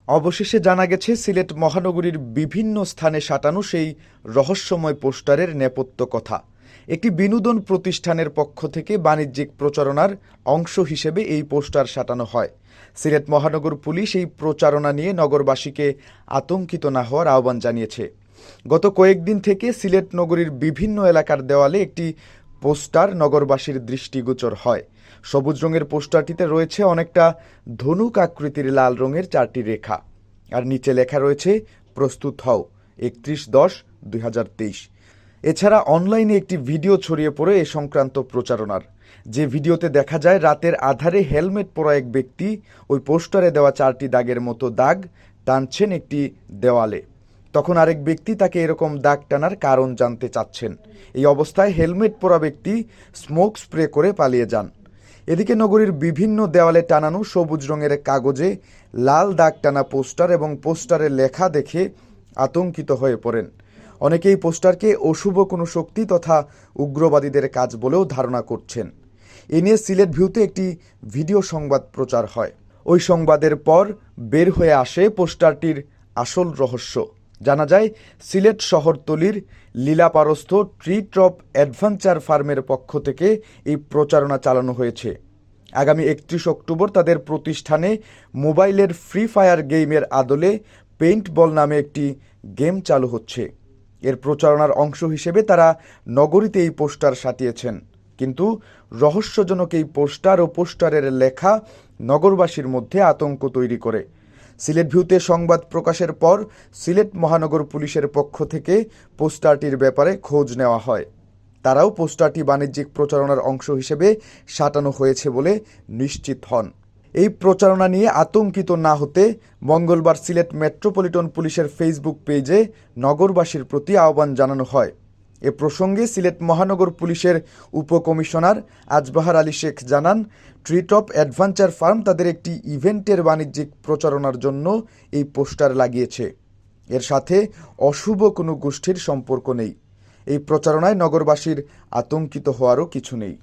অবশেষে জানা গেছে সিলেট মহানগরীর বিভিন্ন স্থানে সাঁটানো সেই রহস্যময় পোস্টারের নেপথ্য কথা। একটি বিনোদন প্রতিষ্ঠানের পক্ষ থেকে বাণিজ্যিক প্রচারণার অংশ হিসেবে এই পোস্টার সাঁটানো হয়। সিলেট মহানগর পুলিশ এই প্রচারণা নিয়ে নগরবাসীকে আতঙ্কিত না হওয়ার আহ্বান জানিয়েছে। গত কয়েকদিন থেকে সিলেট নগরীর বিভিন্ন এলাকার দেওয়ালে একটি পোস্টার নগরবাসীর দৃষ্টিগোচর হয়। সবুজ রঙের পোস্টারটিতে রয়েছে অনেকটা ধনুক আকৃতির লাল রঙের 4টি রেখা, আর নিচে লেখা রয়েছে প্রস্তুত হও 31/10/2023। এছাড়া অনলাইনে একটি ভিডিও ছড়িয়ে পড়ে এ সংক্রান্ত প্রচারণার, যে ভিডিওতে দেখা যায় রাতের আধারে হেলমেট পরা এক ব্যক্তি ওই পোস্টারে দেওয়া 4টি দাগের মতো দাগ টানছেন একটি দেওয়ালে। তখন আরেক ব্যক্তি তাকে এরকম দাগ টানার কারণ জানতে চাচ্ছেন। এই অবস্থায় হেলমেট পরা ব্যক্তি স্মোক স্প্রে করে পালিয়ে যান। এদিকে নগরীর বিভিন্ন দেওয়ালে টানানো সবুজ রঙের কাগজে লাল দাগ টানা পোস্টার এবং পোস্টারের লেখা দেখে আতঙ্কিত হয়ে পড়েন। অনেকেই পোস্টারকে অশুভ কোনো শক্তি তথা উগ্রবাদীদের কাজ বলেও ধারণা করছেন। এ নিয়ে সিলেট ভিউতে একটি ভিডিও সংবাদ প্রচার হয়। ওই সংবাদের পর বের হয়ে আসে পোস্টারটির আসল রহস্য। জানা যায় সিলেট শহরতলির লীলাপারস্থ ট্রি টপ অ্যাডভেঞ্চার ফার্মের পক্ষ থেকে এই প্রচারণা চালানো হয়েছে। আগামী 31 অক্টোবর তাদের প্রতিষ্ঠানে মোবাইলের ফ্রি ফায়ার গেমের আদলে পেইন্ট বল নামে একটি গেম চালু হচ্ছে। এর প্রচারণার অংশ হিসেবে তারা নগরীতে এই পোস্টার সাটিয়েছেন। কিন্তু রহস্যজনক এই পোস্টার ও পোস্টারের লেখা নগরবাসীর মধ্যে আতঙ্ক তৈরি করে। সিলেট ভিউতে সংবাদ প্রকাশের পর সিলেট মহানগর পুলিশের পক্ষ থেকে পোস্টারটির ব্যাপারে খোঁজ নেওয়া হয়। তারাও পোস্টারটি বাণিজ্যিক প্রচারণার অংশ হিসেবে সাঁটানো হয়েছে বলে নিশ্চিত হন। এই প্রচারণা নিয়ে আতঙ্কিত না হতে মঙ্গলবার সিলেট মেট্রোপলিটন পুলিশের ফেসবুক পেজে নগরবাসীর প্রতি আহ্বান জানানো হয়। এ প্রসঙ্গে সিলেট মহানগর পুলিশের উপকমিশনার আজবাহার আলী শেখ জানান, ট্রিটপ অ্যাডভেঞ্চার ফার্ম তাদের একটি ইভেন্টের বাণিজ্যিক প্রচারণার জন্য এই পোস্টার লাগিয়েছে। এর সাথে অশুভ কোনো গোষ্ঠীর সম্পর্ক নেই। এই প্রচারণায় নগরবাসীর আতঙ্কিত হওয়ারও কিছু নেই।